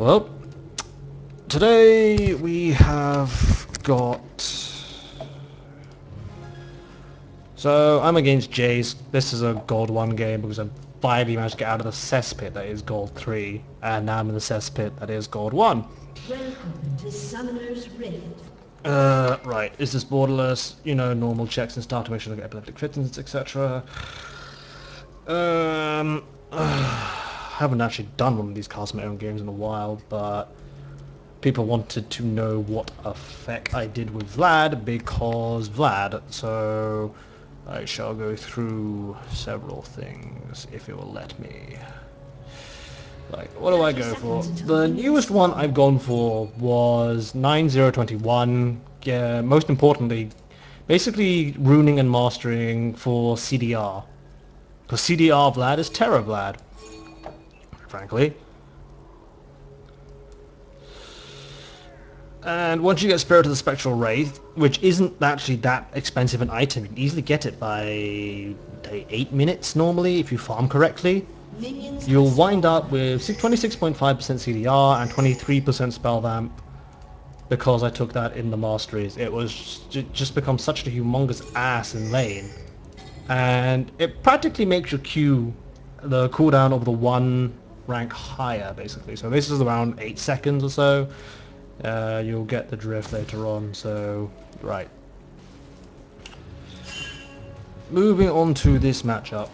Well, today we have got... So, I'm against Jayce. This is a Gold 1 game because I finally managed to get out of the cesspit that is Gold 3. And now I'm in the cesspit that is Gold 1. Welcome to Summoner's Rift. Right. Is this borderless? You know, normal checks and stuff to make sure I get epileptic fitness, etc. I haven't actually done one of these cast my own games in a while, but people wanted to know what effect I did with Vlad because Vlad, so I shall go through several things if it will let me. Like, what do I go for? The newest one I've gone for was 9021. Yeah, most importantly, basically runing and mastering for CDR. Because CDR Vlad is Terror Vlad, frankly. And once you get Spirit of the Spectral Wraith, which isn't actually that expensive an item, you can easily get it by 8 minutes normally if you farm correctly. You'll wind up with 26.5% CDR and 23% spell vamp because I took that in the Masteries. It was just become such a humongous ass in lane. And it practically makes your Q, the cooldown of the one rank higher basically. So this is around 8 seconds or so. You'll get the drift later on, so right. Moving on to this matchup.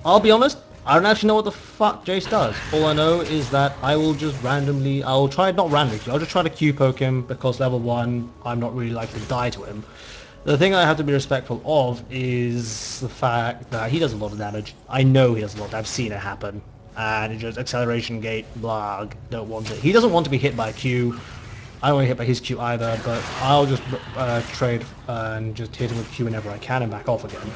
I'll be honest, I don't actually know what the fuck Jayce does. All I know is that I will just randomly, I'll try, not randomly, I'll just try to Q poke him because level 1, I'm not really likely to die to him. The thing I have to be respectful of is the fact that he does a lot of damage. I know he does a lot, I've seen it happen. And it just acceleration gate, blah, don't want it. He doesn't want to be hit by a Q. I don't want to hit by his Q either, but I'll just trade and just hit him with Q whenever I can and back off again.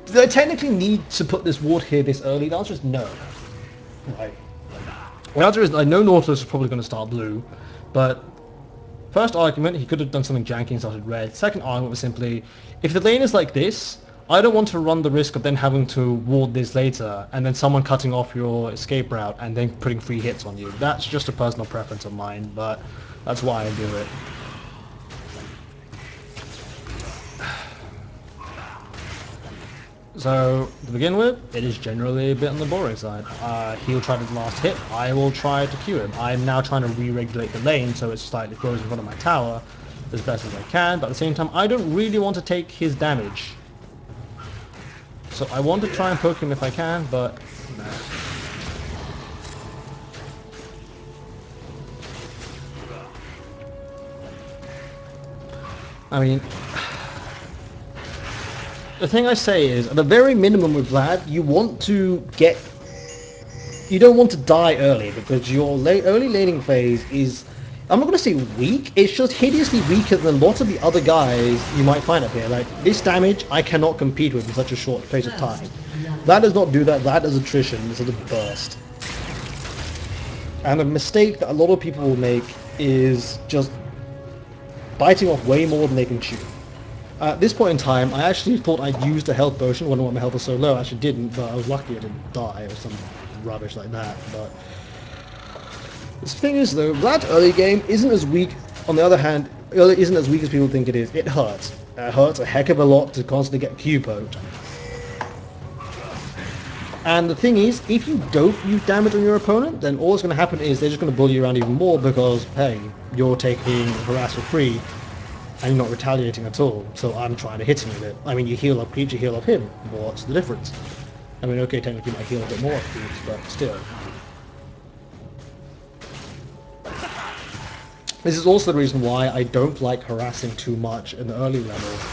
Do I technically need to put this ward here this early? The answer is no. Right. The answer is I know Nautilus is probably going to start blue, but first argument, he could have done something janky and started red. Second argument was simply, if the lane is like this, I don't want to run the risk of then having to ward this later, and then someone cutting off your escape route and then putting free hits on you. That's just a personal preference of mine, but that's why I do it. So, to begin with, it is generally a bit on the boring side. He'll try the last hit, I will try to Q him. I'm now trying to re-regulate the lane so it slightly grows in front of my tower as best as I can, but at the same time I don't really want to take his damage. So I want to try and poke him if I can, but nah. I mean, the thing I say is, at the very minimum with Vlad, you want to get... You don't want to die early, because your early laning phase is... I'm not going to say weak, it's just hideously weaker than a lot of the other guys you might find up here. Like, this damage I cannot compete with in such a short space of time. That does not do that, that is attrition, this is a burst. And a mistake that a lot of people will make is just biting off way more than they can chew. At this point in time, I actually thought I'd used a health potion, wondering why my health was so low. I actually didn't, but I was lucky I didn't die or some rubbish like that. But the thing is though, Vlad early game isn't as weak, on the other hand, isn't as weak as people think it is. It hurts. It hurts a heck of a lot to constantly get Q poked. And the thing is, if you don't use damage on your opponent, then all that's going to happen is they're just going to bully you around even more because, hey, you're taking harass for free and you're not retaliating at all. So I'm trying to hit him with it. I mean, you heal up creeps, you heal up him. What's the difference? I mean, okay, technically you might heal a bit more up creeps, but still. This is also the reason why I don't like harassing too much in the early levels.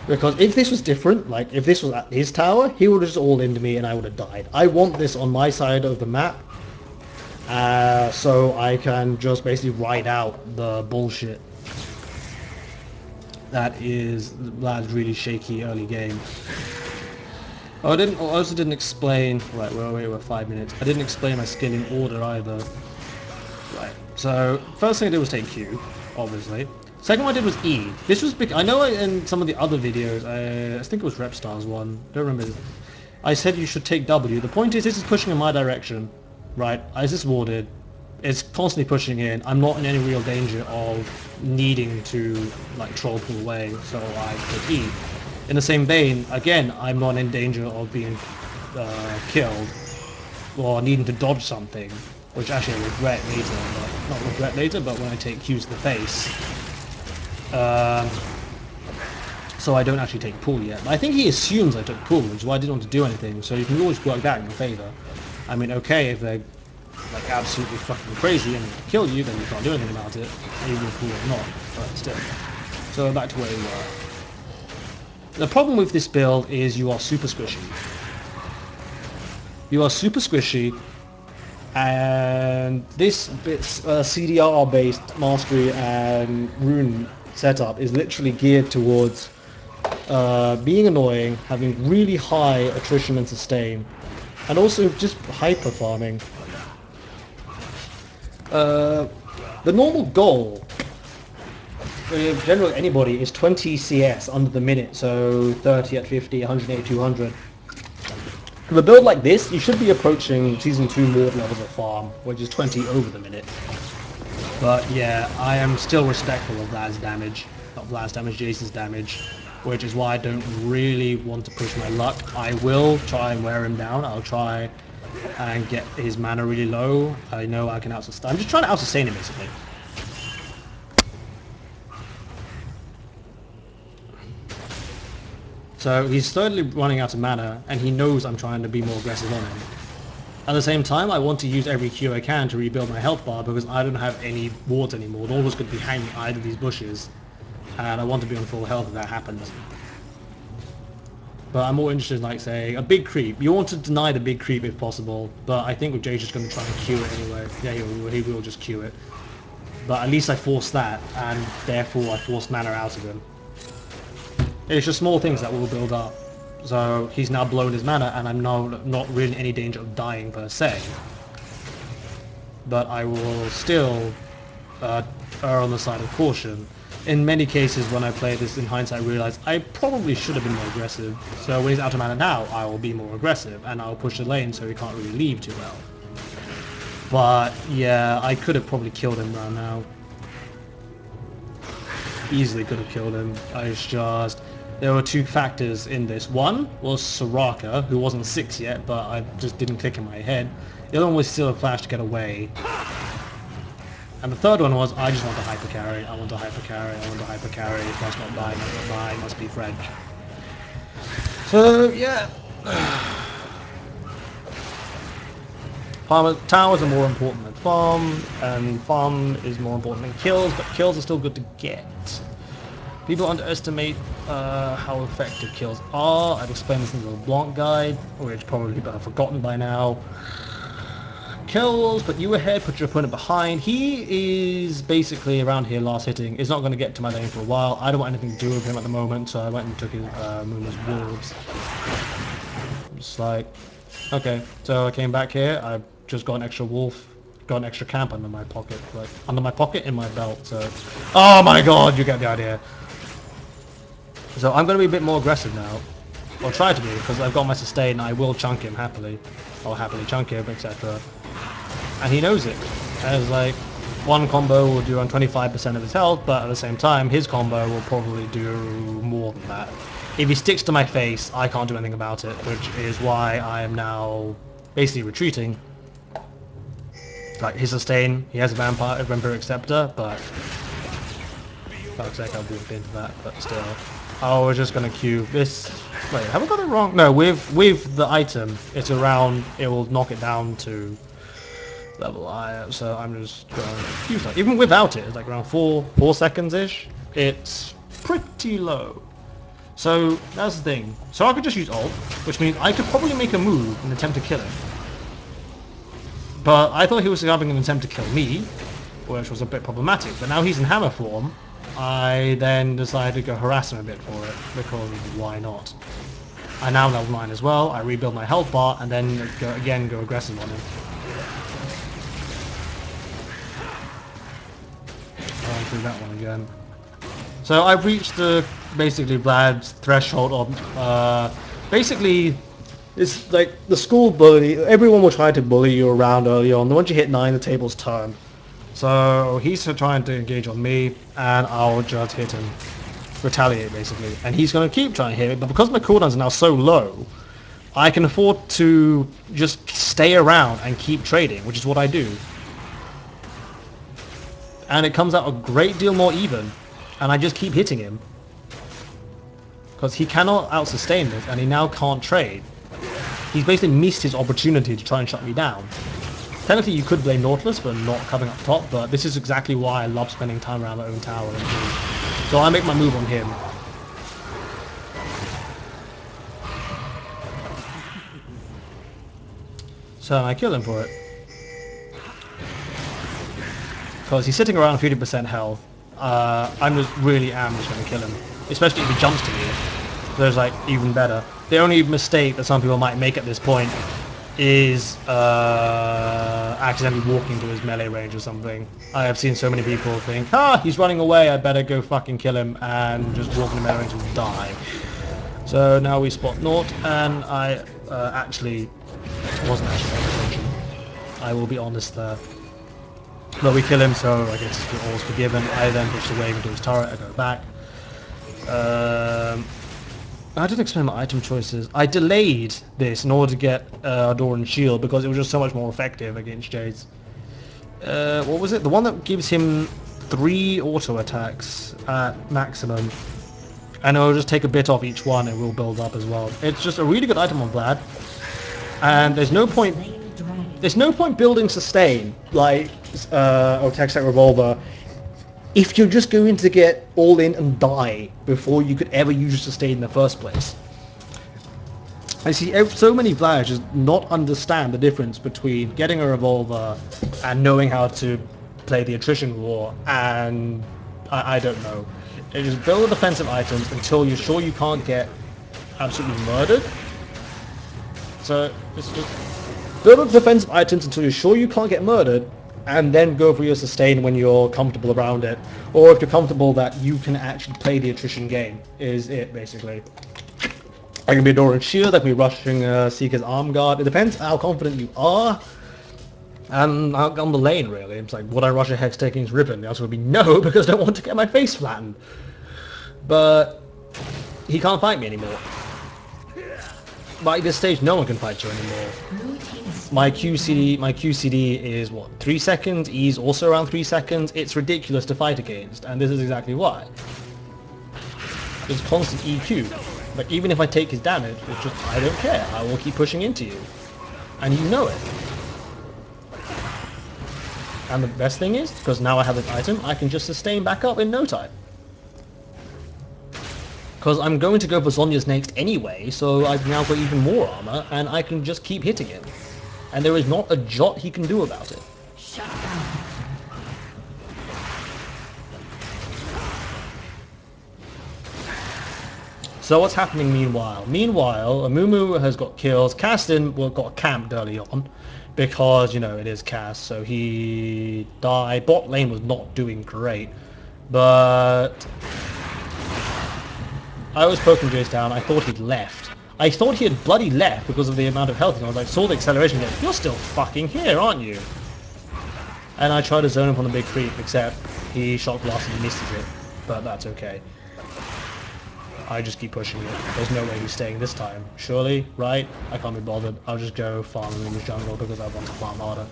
Because if this was different, like if this was at his tower, he would have just all into me and I would have died. I want this on my side of the map, so I can just basically ride out the bullshit that is Vlad's really shaky early game. Oh, I also didn't explain. Right, we're 5 minutes. I didn't explain my skilling order either. Right. So first thing I did was take Q, obviously. Second one I did was E. This was big. I know in some of the other videos, I think it was Repstar's one. Don't remember. I said you should take W. The point is, this is pushing in my direction. right? Is this warded? It's constantly pushing in. I'm not in any real danger of needing to like troll pull away, so I take E. In the same vein, again, I'm not in danger of being killed or needing to dodge something, which actually I regret later, but not regret later, but when I take Qs to the face. So I don't actually take pull yet. But I think he assumes I took pull, which is why I didn't want to do anything, so you can always work that in your favour. I mean, okay, if they're like absolutely fucking crazy and kill you, then you can't do anything about it, even if pull or not, but still. So back to where we were. The problem with this build is you are super squishy. You are super squishy, and this bit's CDR based mastery and rune setup is literally geared towards being annoying, having really high attrition and sustain, and also just hyper farming. The normal goal, generally anybody, is 20 CS under the minute, so 30 at 50, 180, 200. With a build like this, you should be approaching Season 2 Mord levels of farm, which is 20 over the minute. But yeah, I am still respectful of Vlad's damage, not Vlad's damage, Jayce's damage, which is why I don't really want to push my luck. I will try and wear him down. I'll try and get his mana really low. I know I can out-sustain. I'm just trying to out-sustain him, basically. So he's slowly running out of mana, and he knows I'm trying to be more aggressive on him. At the same time, I want to use every Q I can to rebuild my health bar because I don't have any wards anymore. They're always going to be hanging either of these bushes, and I want to be on full health if that happens. But I'm more interested in, like, say, a big creep. You want to deny the big creep if possible, but I think with Jay's just going to try and Q it anyway. Yeah, he will just Q it. But at least I forced that, and therefore I forced mana out of him. It's just small things that will build up. So he's now blown his mana, and I'm now not really in any danger of dying per se. But I will still err on the side of caution. In many cases when I play this in hindsight, I realize I probably should have been more aggressive. So when he's out of mana now, I will be more aggressive, and I'll push the lane so he can't really leave too well. But yeah, I could have probably killed him right now. Easily could have killed him. There were two factors in this. One was Soraka, who wasn't 6 yet, but I just didn't click in my head. The other one was still a flash to get away. And the third one was, I just want to hyper carry, I want to hyper carry, I want to hyper carry, if that's not dying, I'm not dying, must be French. So, yeah. Towers are more important than farm, and farm is more important than kills, but kills are still good to get. People underestimate how effective kills are. I've explained this in the Blanc guide, which probably I've forgotten by now. Kills, put you ahead, put your opponent behind. He is basically around here last hitting. Is not going to get to my lane for a while. I don't want anything to do with him at the moment, so I went and took his Muma's Wolves. Just like, okay, so I came back here. I just got an extra wolf, got an extra camp under my pocket, like under my pocket in my belt. So, oh my god, you get the idea. So I'm going to be a bit more aggressive now, or try to be, because I've got my sustain. I will chunk him happily. I'll happily chunk him, etc. And he knows it. As like, one combo will do on 25% of his health, but at the same time, his combo will probably do more than that. If he sticks to my face, I can't do anything about it, which is why I am now basically retreating. Like, his sustain, he has a vampiric scepter, but fuck's sake, I'll do a bit of that, but still. Oh, we're just gonna queue this. Wait, have I got it wrong? No, with the item, it's around. It will knock it down to level I. So I'm just going to queue stuff. Even without it, it's like around 4 seconds ish. It's pretty low. So that's the thing. So I could just use ult, which means I could probably make a move and attempt to kill him. But I thought he was having an attempt to kill me, which was a bit problematic. But now he's in hammer form. I then decided to go harass him a bit for it, because why not? I now level 9 as well, I rebuild my health bar, and then go aggressive on him. I'll do that one again. So I've reached basically Vlad's threshold of, basically, It's like the school bully. Everyone will try to bully you around early on. Once you hit 9, the tables turn. So he's trying to engage on me, and I'll just hit him. Retaliate, basically. And he's going to keep trying to hit me, but because my cooldowns are now so low, I can afford to just stay around and keep trading, which is what I do. And it comes out a great deal more even, and I just keep hitting him. Because he cannot out-sustain this, and he now can't trade. He's basically missed his opportunity to try and shut me down. Technically, you could blame Nautilus for not coming up top, but this is exactly why I love spending time around my own tower. So I make my move on him. So I kill him for it. Because he's sitting around 50% health. I'm just really am just going to kill him. Especially if he jumps to me. There's like even better. The only mistake that some people might make at this point is accidentally walking to his melee range or something. I have seen so many people think, he's running away, I better go fucking kill him, and just walk in the melee range and die. So now we spot Naught, and I actually wasn't actually paying attention. I will be honest there. But we kill him, so I guess all's forgiven. I then push the wave into his turret, I go back. I didn't explain my item choices. I delayed this in order to get Door and Shield because it was just so much more effective against Jayce. What was it? The one that gives him 3 auto attacks at maximum. And it'll just take a bit off each one and we'll build up as well. It's just a really good item on Vlad. And there's no point building sustain like or Tech Stack Revolver if you're just going to get all in and die before you could ever use your sustain in the first place. I see so many Vlad just not understand the difference between getting a revolver and knowing how to play the attrition war, and I don't know. It just build defensive items until you're sure you can't get absolutely murdered. So it's just build defensive items until you're sure you can't get murdered, and then go for your sustain when you're comfortable around it. Or if you're comfortable that you can actually play the attrition game, is it basically. I can be Door and Shield, I can be rushing Seeker's Arm Guard. It depends how confident you are. And on the lane really. It's like, would I rush a Hex Taking's Ribbon? The answer would be no, because I don't want to get my face flattened. But he can't fight me anymore. By this stage no one can fight you anymore. My QCD is what, 3 seconds? E's also around 3 seconds. It's ridiculous to fight against, and this is exactly why. It's constant EQ. Like even if I take his damage, it's just I don't care. I will keep pushing into you. And you know it. And the best thing is, because now I have this item, I can just sustain back up in no time. Because I'm going to go for Zhonya's next anyway, so I've now got even more armor, and I can just keep hitting him. And there is not a jot he can do about it. Shut down. So what's happening meanwhile? Meanwhile, Amumu has got kills. Caston got camped early on because, you know, it is Cass, so he died. Bot lane was not doing great, but I was poking Jayce down. I thought he'd left. I thought he had bloody left because of the amount of health. And I was like, saw the acceleration go, you're still fucking here, aren't you? And I tried to zone him on the big creep, except he shot blast and misses it. But that's okay. I just keep pushing it. There's no way he's staying this time. Surely, right? I can't be bothered. I'll just go farm in the jungle because I want to farm harder.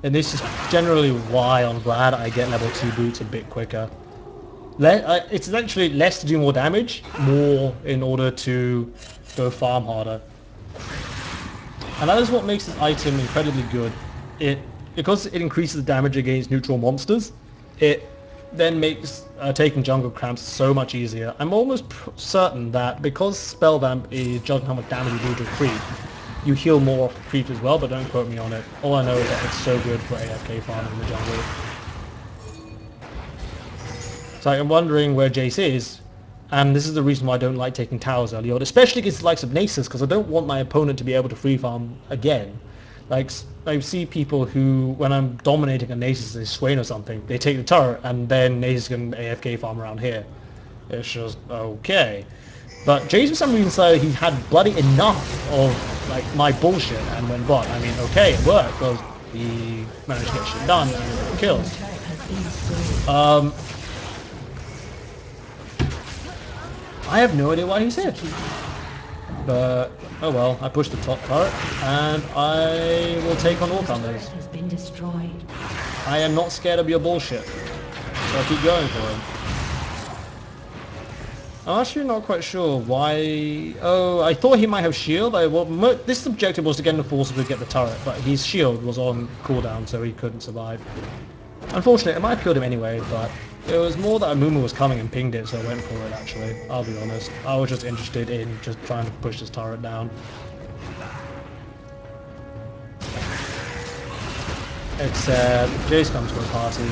And this is generally why on Vlad I get level 2 boots a bit quicker. It's actually less to do more damage, more in order to go farm harder. And that is what makes this item incredibly good. Because it increases the damage against neutral monsters, it then makes taking jungle cramps so much easier. I'm almost certain that because Spell Vamp is judging how much damage you do to a creep, you heal more off the creep as well, but don't quote me on it. All I know is that it's so good for AFK farming in the jungle. So I'm wondering where Jayce is, and this is the reason why I don't like taking towers early on, especially against the likes of Nasus, because I don't want my opponent to be able to free farm again. Like, I see people who, when I'm dominating a Nasus, a Swain or something, they take the turret, and then Nasus can AFK farm around here. It's just, okay. But Jayce for some reason decided he had bloody enough of like my bullshit and went bot. I mean, okay, it worked because he managed to get shit done and kills. I have no idea why he's here. But, oh well, I pushed the top turret, and I will take on all comers. I am not scared of your bullshit, so I'll keep going for him. I'm actually not quite sure why... Oh, I thought he might have shield. This objective was to get in the force to get the turret, but his shield was on cooldown, so he couldn't survive. Unfortunately, it might have killed him anyway, but it was more that Amumu was coming and pinged it, so I went for it, actually. I'll be honest. I was just interested in just trying to push this turret down. Except Jayce comes to a party.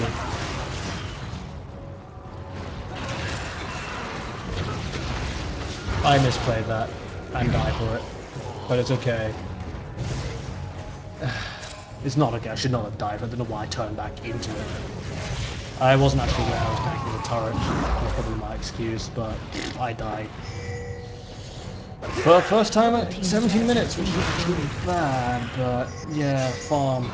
I misplayed that and died for it, but it's okay. It's not okay, I should not have died, I don't know why I turned back into it. I wasn't actually aware I was connecting the turret, that's probably my excuse, but I died. For first time at 17 minutes, which is really bad, but yeah, farm.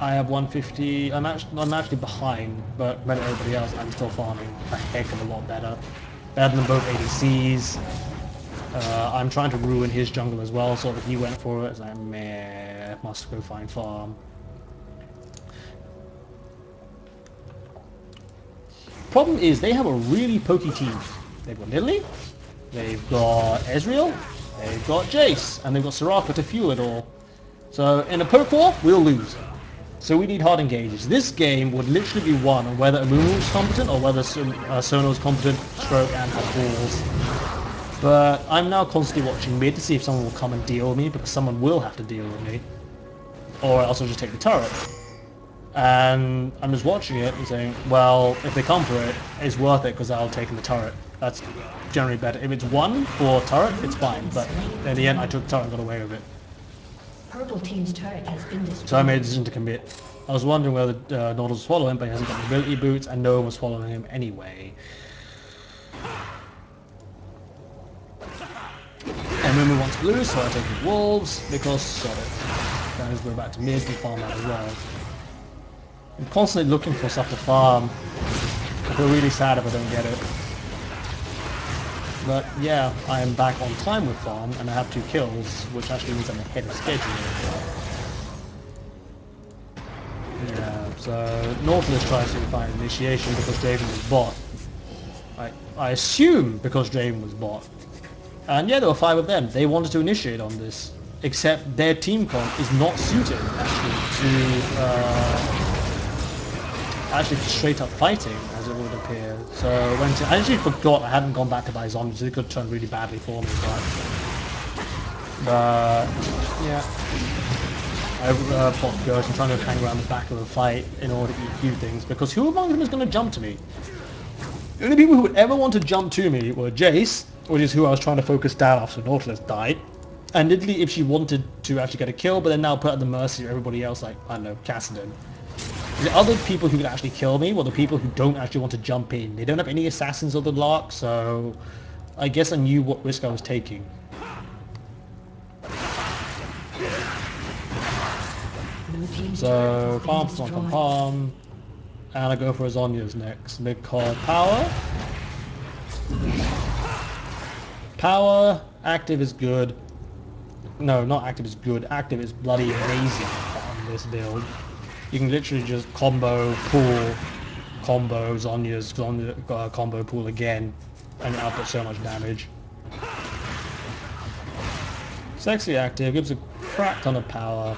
I have 150, I'm actually behind, but compared to everybody else, I'm still farming a heck of a lot better. Better than both ADCs. I'm trying to ruin his jungle as well, so that he went for it. It's like, meh, must go find farm. Problem is, they have a really pokey team. They've got Nidalee, they've got Ezreal, they've got Jayce, and they've got Soraka to fuel it all. So, in a poke war, we'll lose. So we need hard engages. This game would literally be won on whether Amumu is competent or whether Sono is competent, stroke, and has balls. But I'm now constantly watching mid to see if someone will come and deal with me, because someone will have to deal with me. Or else I'll just take the turret. And I'm just watching it and saying, well, if they come for it, it's worth it because I'll take the turret. That's generally better. If it's one for turret, it's fine. But in the end, I took the turret and got away with it. Purple team's turret has been destroyed. So I made a decision to commit. I was wondering whether Nautilus was following him, but he hasn't got mobility boots, and no one was following him anyway. And when we want blue, so I take the wolves, because sod it. That is, we're back to mid and farm that as well. I'm constantly looking for stuff to farm. I feel really sad if I don't get it. But yeah, I am back on time with farm, and I have 2 kills, which actually means I'm ahead of schedule. Yeah, so Nautilus tries to find initiation because Draven was bot. I assume because Draven was bot. And yeah, there were 5 of them. They wanted to initiate on this, except their team comp is not suited actually to straight up fighting, as it would appear. So I actually forgot I hadn't gone back to buy zombies, so it could turn really badly for me. But yeah, I fought ghosts and trying to hang around the back of the fight in order to EQ things, because who among them is going to jump to me? The only people who would ever want to jump to me were Jayce, which is who I was trying to focus down after Nautilus died, and Nidalee if she wanted to actually get a kill, but then now put at the mercy of everybody else, like, I don't know, Cassidon. The other people who could actually kill me were the people who don't actually want to jump in. They don't have any assassins of the lark, so I guess I knew what risk I was taking. So, farm, and I go for Azonia's next, because power, active is good. No, not active is good, active is bloody amazing on this build. You can literally just combo, pool, combo, Zhonya's combo, pool again, and output so much damage. Sexy active, gives a crap ton of power,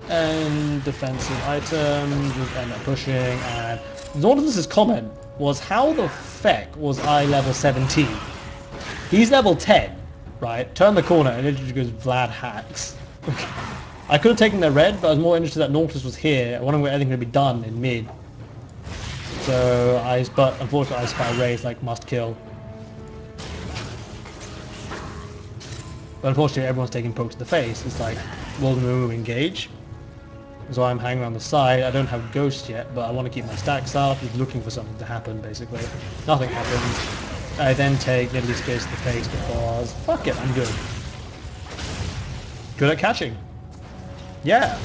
and defensive items, just end up pushing, and Nautilus's comment was, how the feck was I level 17? He's level 10, right? Turn the corner and it just goes Vlad hacks. I could have taken the red, but I was more interested that Nautilus was here, wondering where anything could be done in mid. So but unfortunately I spy raised like must kill. But unfortunately everyone's taking pokes to the face. It's like, will Moo engage? So I'm hanging around the side. I don't have Ghost yet, but I want to keep my stacks up, just looking for something to happen basically. Nothing happens. I then take Nidalee Spears to the face because fuck it, I'm good. Good at catching. Yeah.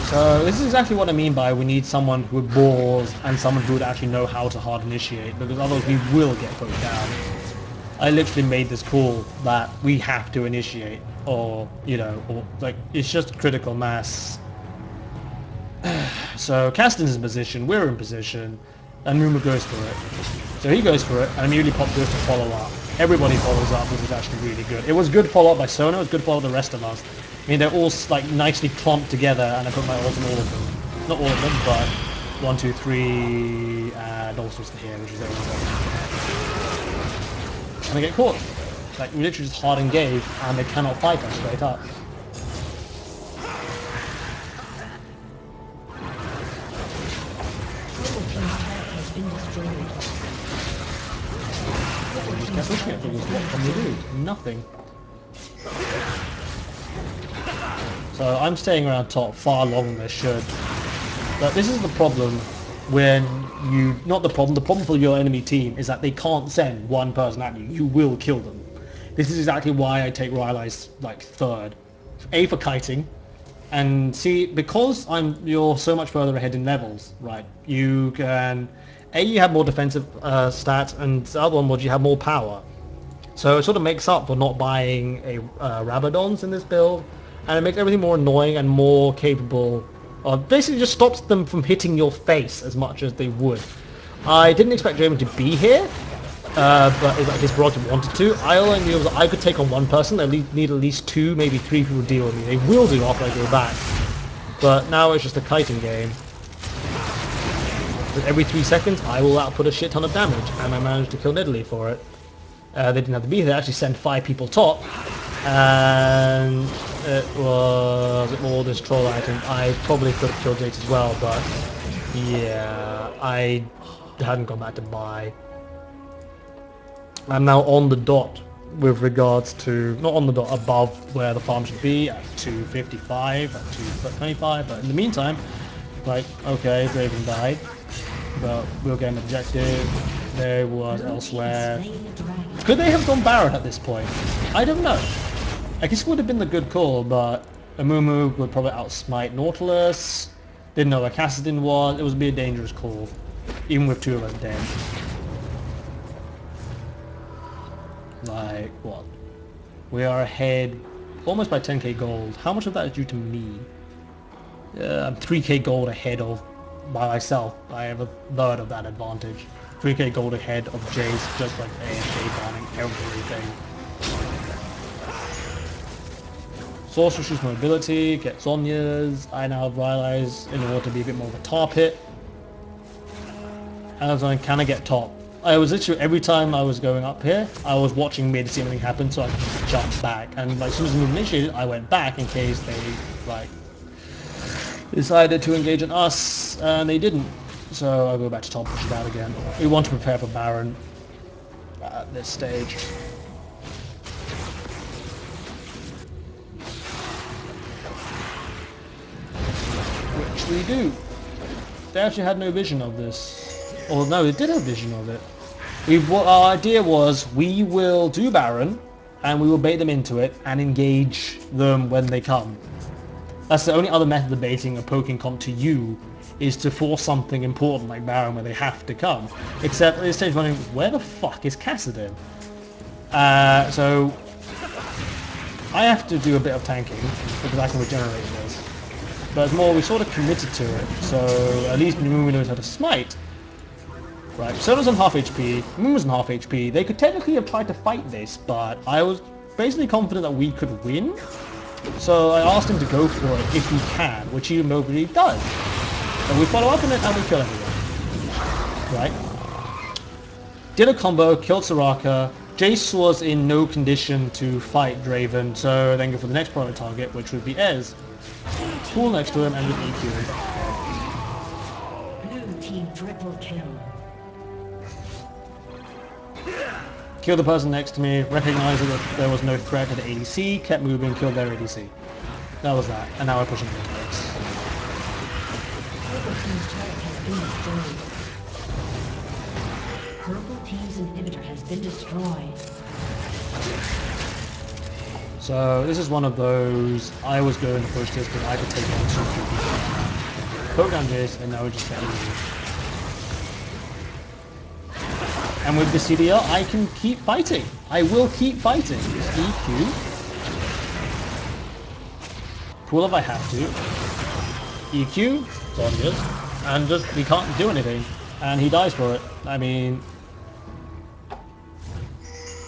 So this is exactly what I mean by we need someone who would balls and someone who would actually know how to hard initiate, because otherwise we will get poked down. I literally made this call that we have to initiate, or, you know, or like, it's just critical mass. So Caston's in position, we're in position, and Mumu goes for it. So he goes for it, and immediately Pop goes to follow up. Everybody follows up, which is actually really good. It was good follow up by Sona, it was good follow up the rest of us. I mean, they're all like nicely clumped together, and I put my ult on all of them. Not all of them, but 1, 2, 3, and all sorts to here, which is the only one. And they get caught. Like, we literally just hard engage, and they cannot fight us straight up. Kept pushing it, because what can we do? Nothing. So I'm staying around top far longer than I should. But this is the problem when you... Not the problem for your enemy team is that they can't send one person at you. You will kill them. This is exactly why I take Rylai's like third. A, for kiting. And C, because you're so much further ahead in levels, right? You can... A, you have more defensive stats, and the other one was you have more power. So it sort of makes up for not buying a Rabadons in this build, and it makes everything more annoying and more capable of... Basically just stops them from hitting your face as much as they would. I didn't expect Draven to be here, but his prerogative wanted to. I only knew that I could take on one person. I need at least 2, maybe 3 people to deal with me. They will do after I go back. But now it's just a kiting game. But every 3 seconds, I will output a shit ton of damage, and I managed to kill Nidalee for it. They didn't have to be here. They actually sent 5 people top, and it was all this troll item. I probably could have killed Jayce as well, but yeah, I hadn't gone back to buy. I'm now on the dot with regards to, not on the dot, above where the farm should be, at 255, at 225, but in the meantime, like, okay, Draven died, but we'll get an objective. There was elsewhere. Could they have gone Baron at this point? I don't know. I guess it would have been the good call, but Amumu would probably outsmite Nautilus. Didn't know where Kassadin was. It would be a dangerous call, even with 2 of us dead. Like, what? We are ahead almost by 10k gold. How much of that is due to me? I'm 3k gold ahead of by myself. I have a third of that advantage. 3k gold ahead of Jayce, just like AFK farming everything. Sorceress's mobility, get Sonya's. I now have Rylai's in order to be a bit more of a tar pit. And I was like, can I get top? I was literally, every time I was going up here, I was watching mid to see anything happen, so I could just jump back. And like, as soon as the move initiated, I went back in case they, like, decided to engage on us, and they didn't. So I'll go back to top, push it out again. We want to prepare for Baron at this stage. Which we do. They actually had no vision of this. Or no, they did have vision of it. Our idea was we will do Baron, and we will bait them into it and engage them when they come. That's the only other method of baiting a poking comp to you, is to force something important like Baron where they have to come. Except at this stage wondering, where the fuck is Kassadin? So I have to do a bit of tanking because I can regenerate this. But it's more, we sort of committed to it, so at least Mumu knows how to smite. Right, Sona's on half HP, Mumu's on half HP. They could technically have tried to fight this, but I was basically confident that we could win. So I asked him to go for it if he can, which he nobody does. And we follow up on it and we kill everyone. Right? Did a combo, killed Soraka. Jayce was in no condition to fight Draven, so then go for the next product target, which would be Ez. Cool next to him and with EQ. Blue team triple kill. Killed the person next to me, recognized that there was no threat to the ADC, kept moving, killed their ADC. That was that, and now we're pushing the index. Purple team's turret has been destroyed. Purple team's inhibitor has been destroyed. So this is one of those, I was going to push this, but I could take on 2 people. Poke down Jayce, and now we're just getting you. And with the CDR, I can keep fighting. I will keep fighting. EQ. Cool if I have to. EQ. That's all it is. And just, we can't do anything. And he dies for it. I mean,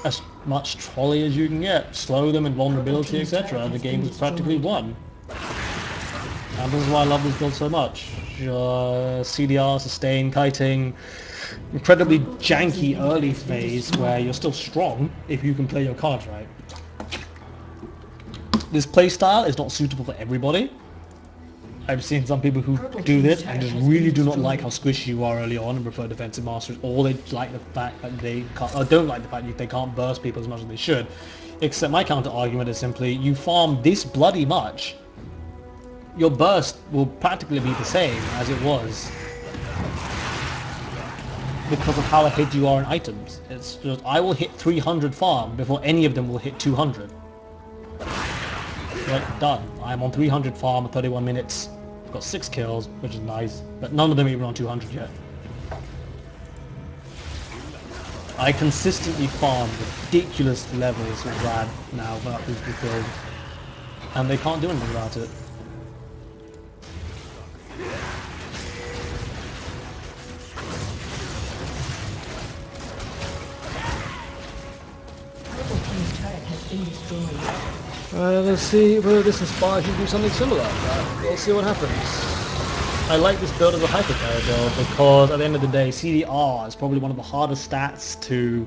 as much trolley as you can get. Slow them in vulnerability, etc. The game is practically won. And this is why I love this build so much. CDR, sustain, kiting, incredibly janky early phase where you're still strong if you can play your cards right. This playstyle is not suitable for everybody. I've seen some people who do this and just really do not like how squishy you are early on and prefer defensive masters, or they like the fact that they can't, or don't like the fact that they can't burst people as much as they should. Except my counter argument is simply, you farm this bloody much, your burst will practically be the same as it was because of how ahead you are in items. It's just, I will hit 300 farm before any of them will hit 200. Right, done. I'm on 300 farm at 31 minutes. I've got 6 kills, which is nice, but none of them are even on 200 yet. I consistently farm ridiculous levels with Vlad now without being killed, and they can't do anything about it. Purple team's turret has been destroyed. Let's see whether this inspires you to do something similar. We'll see what happens. I like this build as a hypercarry build because at the end of the day, CDR is probably one of the hardest stats to...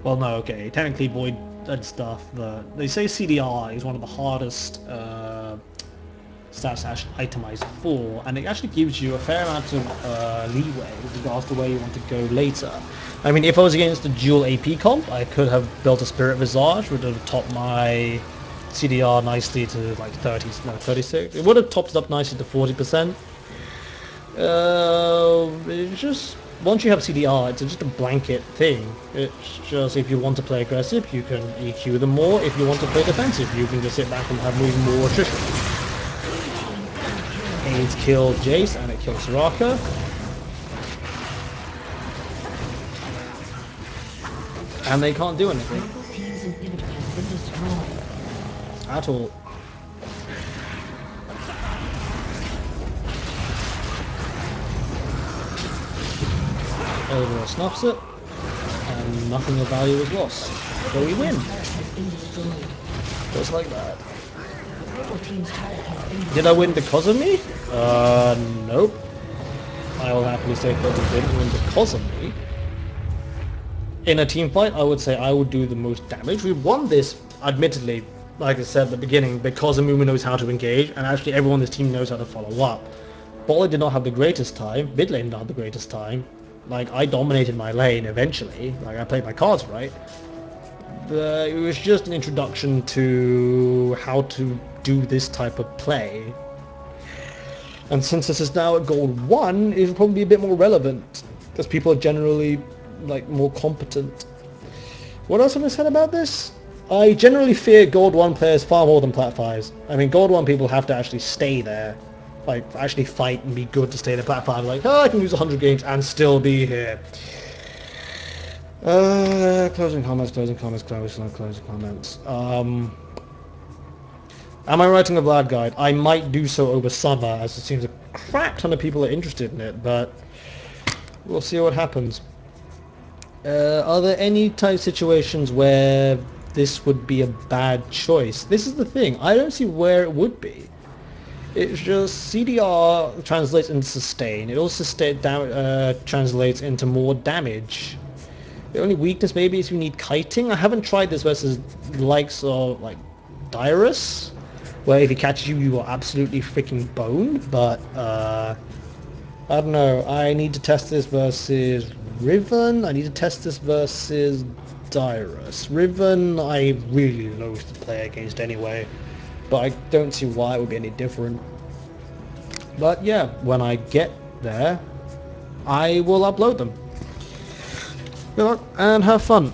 Well, no, okay, technically Void and stuff, but they say CDR is one of the hardest stats to actually itemize for, and it actually gives you a fair amount of leeway with regards to where you want to go later. I mean, if I was against a dual AP comp, I could have built a Spirit Visage, which would have topped my CDR nicely to like 30, no, 36. It would have topped it up nicely to 40%. It's just, once you have CDR, it's just a blanket thing. It's just, if you want to play aggressive, you can EQ them more. If you want to play defensive, you can just sit back and have even more attrition. Aids killed Jayce, and it killed Soraka. And they can't do anything. Purple team's inhibitor has been destroyed. At all. Elder snuffs it, and nothing of value is lost. So we win. Turret has been destroyed. Just like that. Purple team's turret has been destroyed. Did I win because of me? Nope. I will happily say that we didn't win because of me. In a team fight, I would say I would do the most damage. We won this, admittedly, like I said at the beginning, because Amuma knows how to engage, and actually everyone on this team knows how to follow up. Bali did not have the greatest time, mid lane did not have the greatest time. Like, I dominated my lane eventually, like I played my cards right. But it was just an introduction to how to do this type of play. And since this is now at gold 1, it'll probably be a bit more relevant, because people are generally like more competent. What else have I said about this? I generally fear gold 1 players far more than plat 5s. I mean, gold 1 people have to actually stay there, like actually fight and be good to stay there. Plat 5 like, oh, I can lose 100 games and still be here. Closing comments. Am I writing a Vlad guide? I might do so over summer, as it seems a crap ton of people are interested in it, but we'll see what happens. Are there any type of situations where this would be a bad choice? This is the thing, I don't see where it would be. It's just CDR translates into sustain. It also translates into more damage. The only weakness maybe is you need kiting. I haven't tried this versus the likes of like Dyrus, where if he catches you, you are absolutely freaking boned. But I don't know. I need to test this versus Riven. I need to test this versus Dyrus. Riven, I really loathe to play against anyway. but I don't see why it would be any different. But yeah, when I get there, I will upload them. Good luck and have fun.